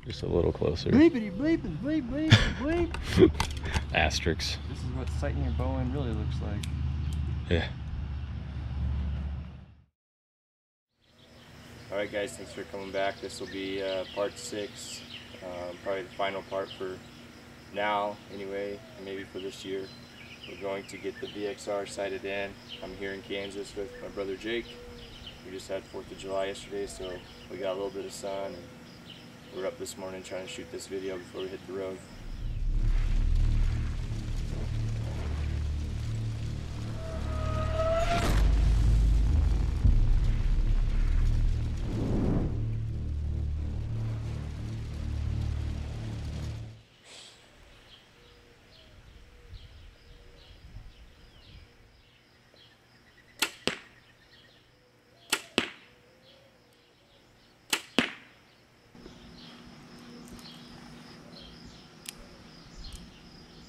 Just a little closer. Bleepity bleeping bleep bleep bleep. Asterisks. This is what sighting your bow in really looks like. Yeah. Alright guys, thanks for coming back. This will be part 6. Probably the final part for now anyway, maybe for this year. We're going to get the VXR sighted in. I'm here in Kansas with my brother Jake. We just had 4th of July yesterday, so we got a little bit of sun, and we're up this morning trying to shoot this video before we hit the road.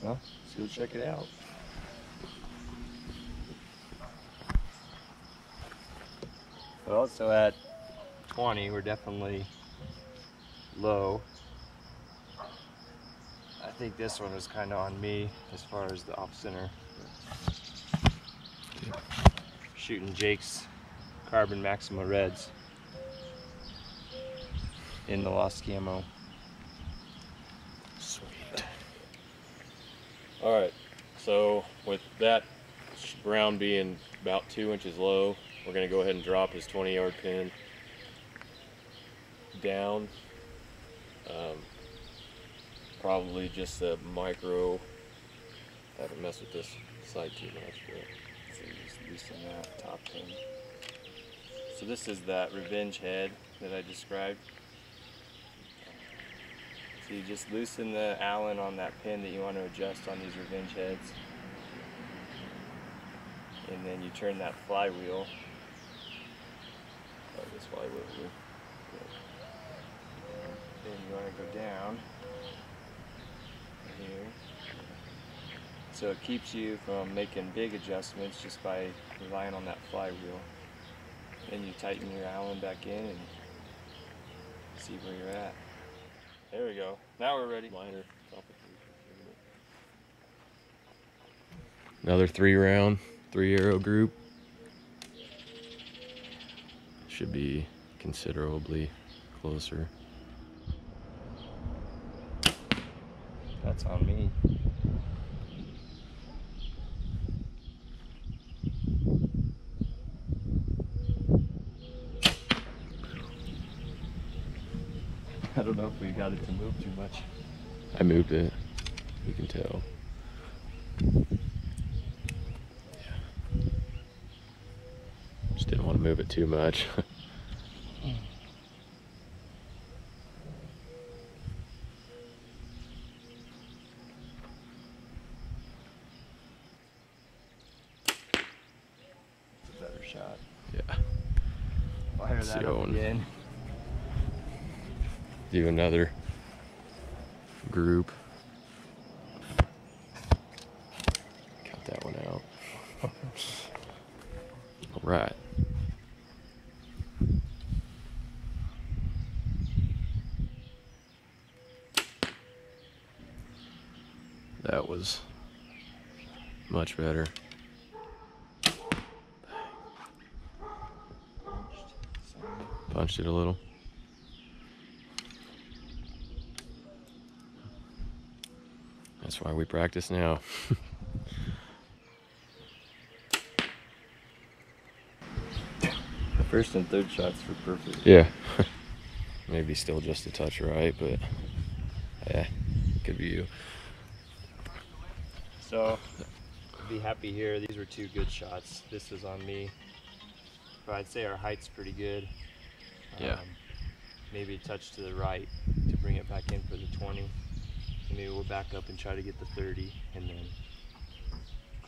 Well, let's go check it out. Well, so at 20, we're definitely low. I think this one was kind of on me as far as the off center. Shooting Jake's Carbon Maxima Reds in the Lost Camo. Alright, so with that round being about 2 inches low, we're going to go ahead and drop his 20-yard pin down. Probably just a micro. I haven't messed with this side too much, but So you just loosen that top pin. So this is that revenge head that I described. So you just loosen the Allen on that pin that you want to adjust on these revenge heads. And then you turn that flywheel. this flywheel here. Then you want to go down here. So it keeps you from making big adjustments just by relying on that flywheel. Then you tighten your Allen back in and see where you're at. There we go. Now we're ready. Liner. Another 3-round, 3-arrow group. Should be considerably closer. That's on me. I don't know if we got it to move too much. I moved it. You can tell. Yeah. Just didn't want to move it too much. It's a better shot. Yeah. Fire that up again. Do another group. Cut that one out. All right. That was much better. Punched it a little. That's why we practice now. The first and third shots were perfect. Yeah. Maybe still just a touch right, but yeah, good view. So, be happy here. These were 2 good shots. This is on me. But I'd say our height's pretty good. Yeah. Maybe a touch to the right to bring it back in for the 20. And maybe we'll back up and try to get the 30 and then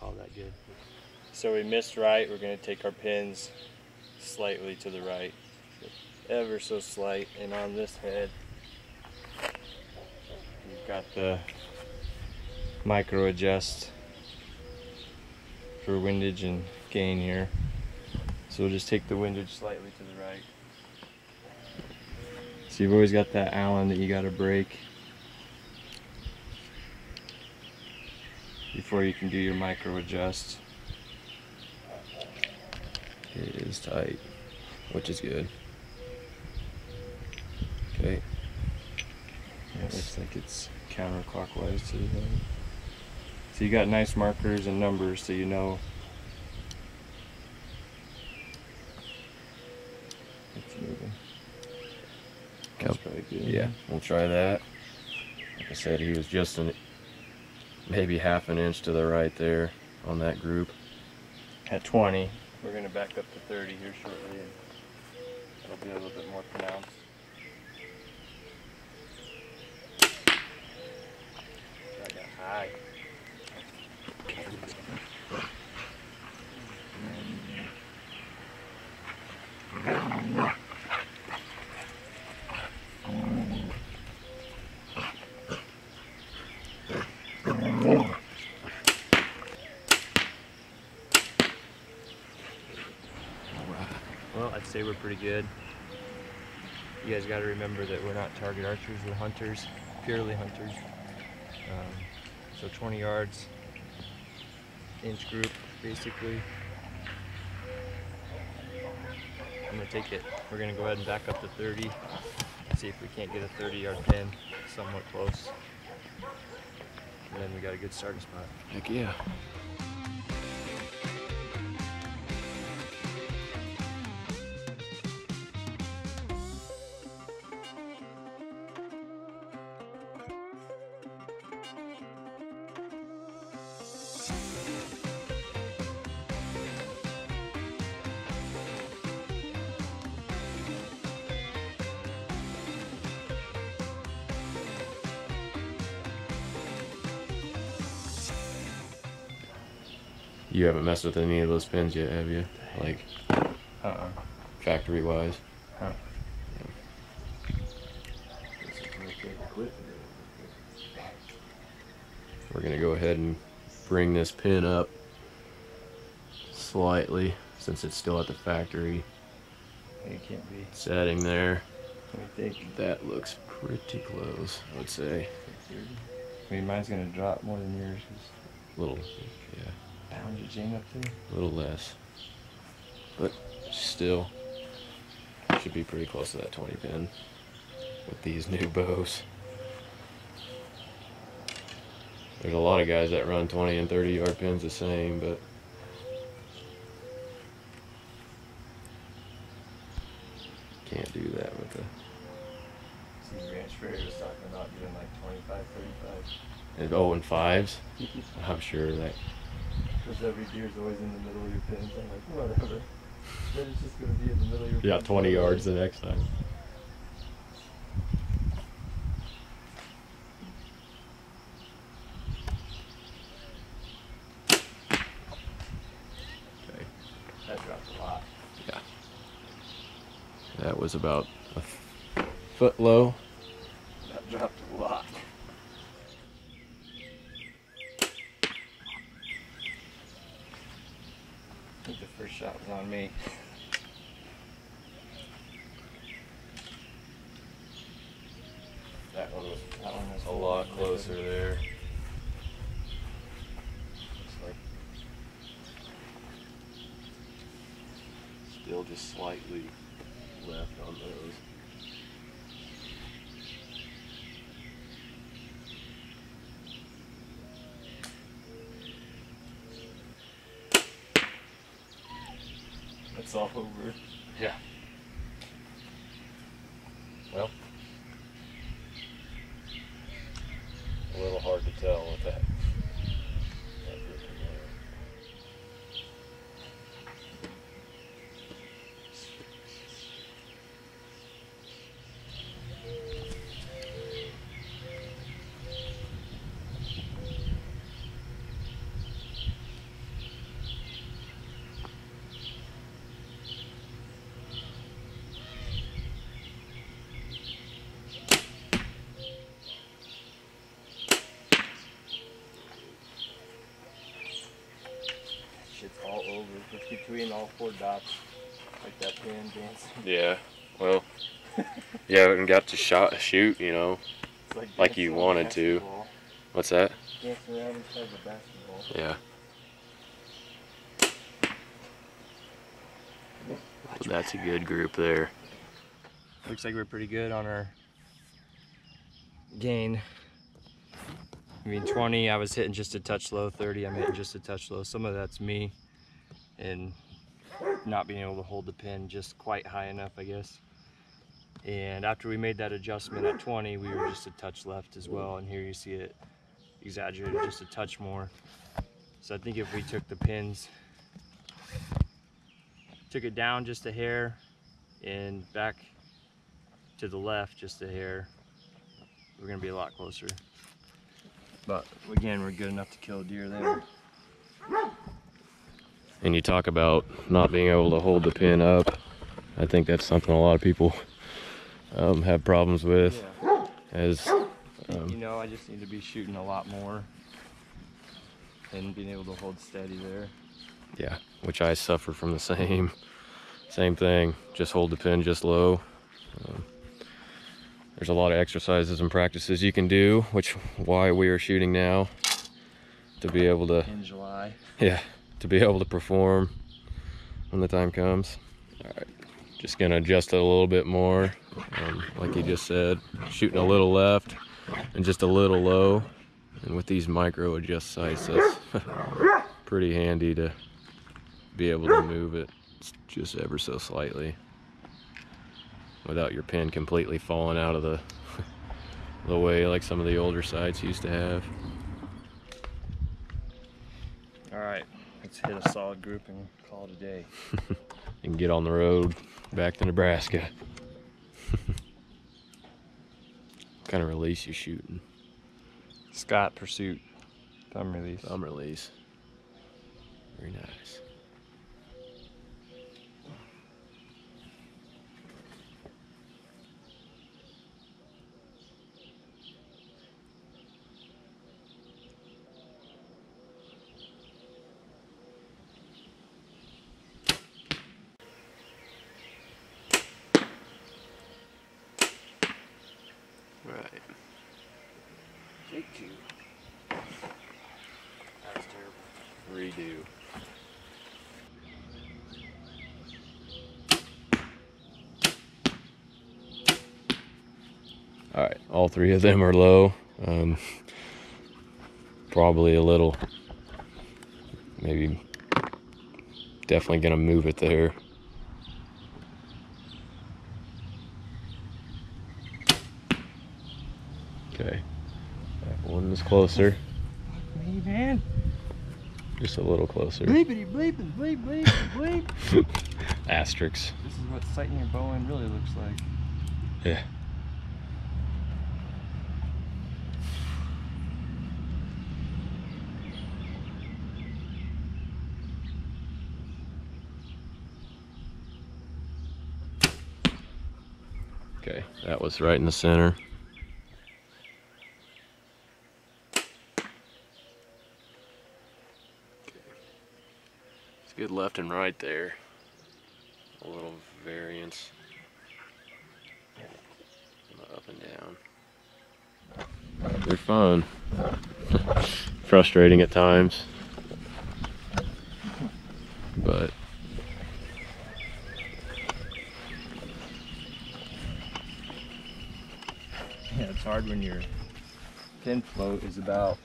call that good. So we missed right. We're going to take our pins slightly to the right. Ever so slight. And on this head, we've got the micro adjust for windage and gain here. So we'll just take the windage slightly to the right. So you've always got that Allen that you got to break before you can do your micro adjust. It is tight, which is good. Okay. Yeah, it looks like it's counterclockwise to the right. So you got nice markers and numbers, so you know it's moving. That's probably good. Yeah, we'll try that. Like I said, he was just maybe half an inch to the right there on that group. At 20, we're going to back up to 30 here shortly, and it'll be a little bit more pronounced. I got high. Well, I'd say we're pretty good. You guys got to remember that we're not target archers, we're hunters, purely hunters. So 20 yards, inch group, basically. I'm going to take it. We're going to go ahead and back up to 30, see if we can't get a 30-yard pin, somewhat close. And then we got a good starting spot. Heck yeah. You haven't messed with any of those pins yet, have you? Like, factory-wise? Huh. We're gonna go ahead and bring this pin up slightly since it's still at the factory It can't be. setting there. What do you think? That looks pretty close, I would say. I mean, mine's going to drop more than yours. A little, yeah, Pound your chain up there. a little less. But still, should be pretty close to that 20 pin with these new bows. There's a lot of guys that run 20 and 30 yard pins the same, but can't do that with the. See, Ranch Fairy was talking about doing like 25, 35. Oh, and fives? I'm sure that. Because every deer's always in the middle of your pins. I'm like, whatever. Then it's just going to be in the middle of your pins. Yeah, 20 yards the next time. Okay. That dropped a lot. Yeah. That was about a foot low. That dropped a lot. I think the first shot was on me. That one was A lot closer there. Looks like Still just slightly left on those. it's all over. Yeah. Well, a little hard to tell with that. Shit's all over. It's between all four dots. Like that pin dancing. Yeah, well, You haven't got to shoot, you know, It's like you dancing on wanted to. basketball. What's that? Dancing around inside the basketball. Yeah. That's a good group there. Looks like we're pretty good on our gain. I mean, 20, I was hitting just a touch low. 30, I'm hitting just a touch low. Some of that's me and not being able to hold the pin just quite high enough, I guess. And after we made that adjustment at 20, we were just a touch left as well. And here you see it exaggerated just a touch more. So I think if we took the pins, took it down just a hair and back to the left just a hair, we're gonna be a lot closer. But again, we're good enough to kill a deer there. And you talk about not being able to hold the pin up. I think that's something a lot of people have problems with. Yeah. As You know, I just need to be shooting a lot more and being able to hold steady there. yeah, which I suffer from the same thing. Just hold the pin just low. There's a lot of exercises and practices you can do, which why we are shooting now, to be able to, In July. yeah, to be able to perform when the time comes. All right, just gonna adjust it a little bit more, like you just said, shooting a little left and just a little low. And with these micro adjust sights, that's pretty handy to be able to move it just ever so slightly without your pin completely falling out of the way like some of the older sights used to have. All right, let's hit a solid group and call it a day. And get on the road back to Nebraska. What kind of release you shooting? Scott Pursuit, thumb release. Thumb release. Very nice. Right. Take two. That was terrible. Redo. All right, all three of them are low. Probably a little, maybe definitely gonna move it there. Okay, that one is closer. Me, man. Just a little closer. Bleepity bleeping bleep bleep bleep. Asterisks. This is what sighting your bow in really looks like. Yeah. Okay, that was right in the center. It's good left and right there. A little variance. Up and down. They're fun. Frustrating at times. But Yeah, it's hard when your pin float is about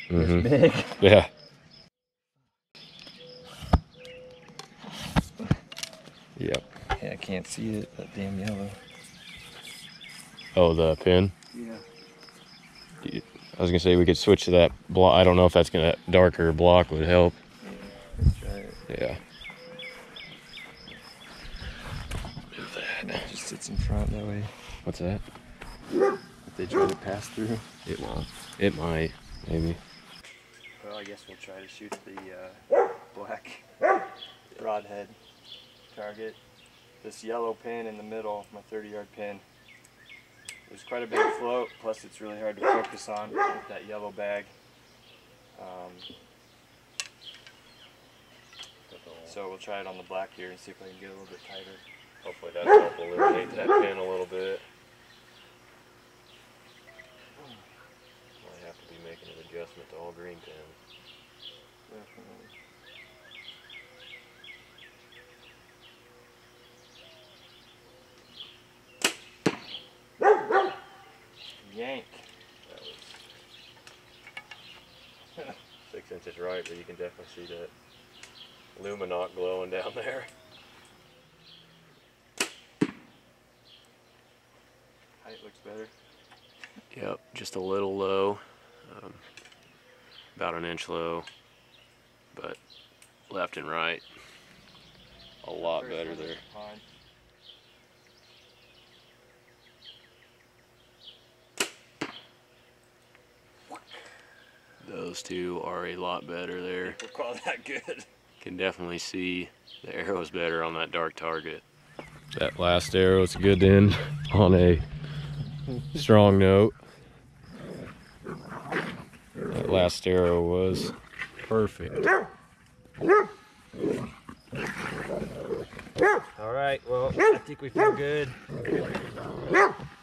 mhm. this big. Yeah. Yep. Yeah, I can't see it, that damn yellow. Oh, the pin? Yeah. I was gonna say we could switch to that block. I don't know if that's gonna, darker block would help. Yeah, let's try it. Yeah. Move that. It just sits in front that way. What's that? If they try to pass through. It won't. It might, maybe. Well, I guess we'll try to shoot the black broadhead target. This yellow pin in the middle, my 30-yard pin. There's quite a big float, plus it's really hard to focus on with that yellow bag. So we'll try it on the black here and see if I can get a little bit tighter. Hopefully that'll help illuminate that pin a little bit. Might have to be making an adjustment to all green pins. Definitely. Yank. That was 6 inches right, but you can definitely see that luminoc glowing down there. Height looks better. Yep, just a little low, about an inch low, but left and right, a lot better there. Fine. Those two are a lot better there. We'll call that good. Can definitely see the arrow's better on that dark target. That last arrow is good to end on a strong note. That last arrow was perfect. All right, well, I think we feel good.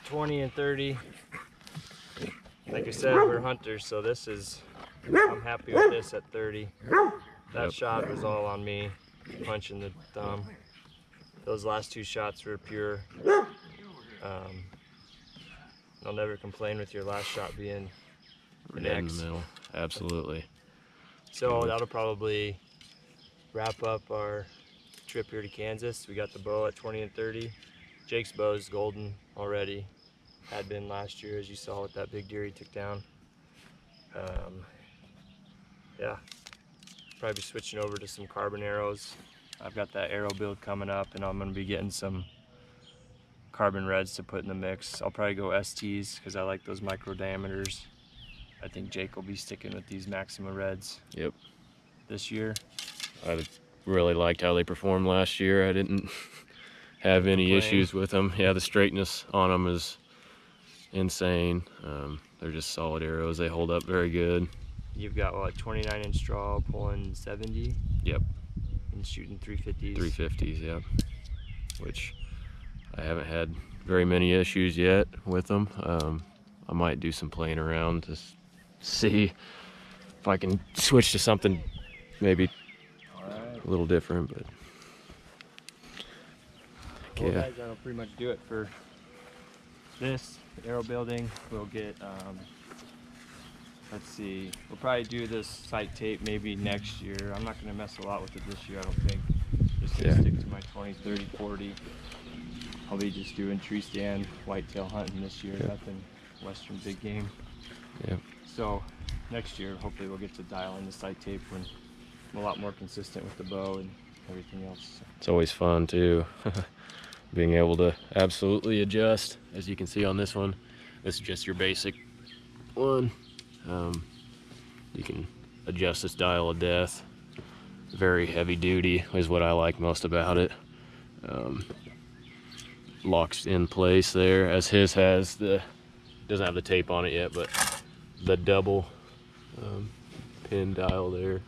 20 and 30. Like I said, we're hunters, so this is, I'm happy with this at 30. That shot was all on me, punching the thumb. Those last two shots were pure. I'll never complain with your last shot being an Dead in X. the middle, absolutely. So that'll probably wrap up our trip here to Kansas. We got the bow at 20 and 30. Jake's bow is golden already. Had been last year, as you saw with that big deer he took down. Yeah, probably switching over to some carbon arrows. I've got that arrow build coming up, and I'm going to be getting some carbon reds to put in the mix. I'll probably go STs because I like those micro diameters. I think Jake will be sticking with these Maxima reds. Yep. This year. I really liked how they performed last year. I didn't have any issues with them. Yeah, the straightness on them is insane. They're just solid arrows. They hold up very good. You've got what, 29-inch draw, pulling 70? Yep. And shooting 350s. 350s, yep. Which I haven't had very many issues yet with them. I might do some playing around to see if I can switch to something maybe a little different, but Well, guys, that'll pretty much do it for this arrow building. We'll get, let's see, we'll probably do this sight tape maybe next year. I'm not going to mess a lot with it this year, I don't think. Just going to stick to my 20, 30, 40. I'll be just doing tree stand, whitetail hunting this year, nothing western big game. Yep. So next year, hopefully we'll get to dial in the sight tape when I'm a lot more consistent with the bow and everything else. It's always fun too. Being able to absolutely adjust, as you can see on this one. This is just your basic one. You can adjust this dial of death. Very heavy duty is what I like most about it. Locks in place there, as his has the, doesn't have the tape on it yet, but the double pin dial there,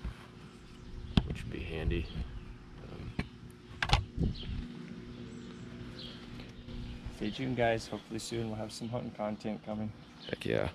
which would be handy. Stay tuned, guys. Hopefully soon we'll have some hunting content coming. Heck yeah.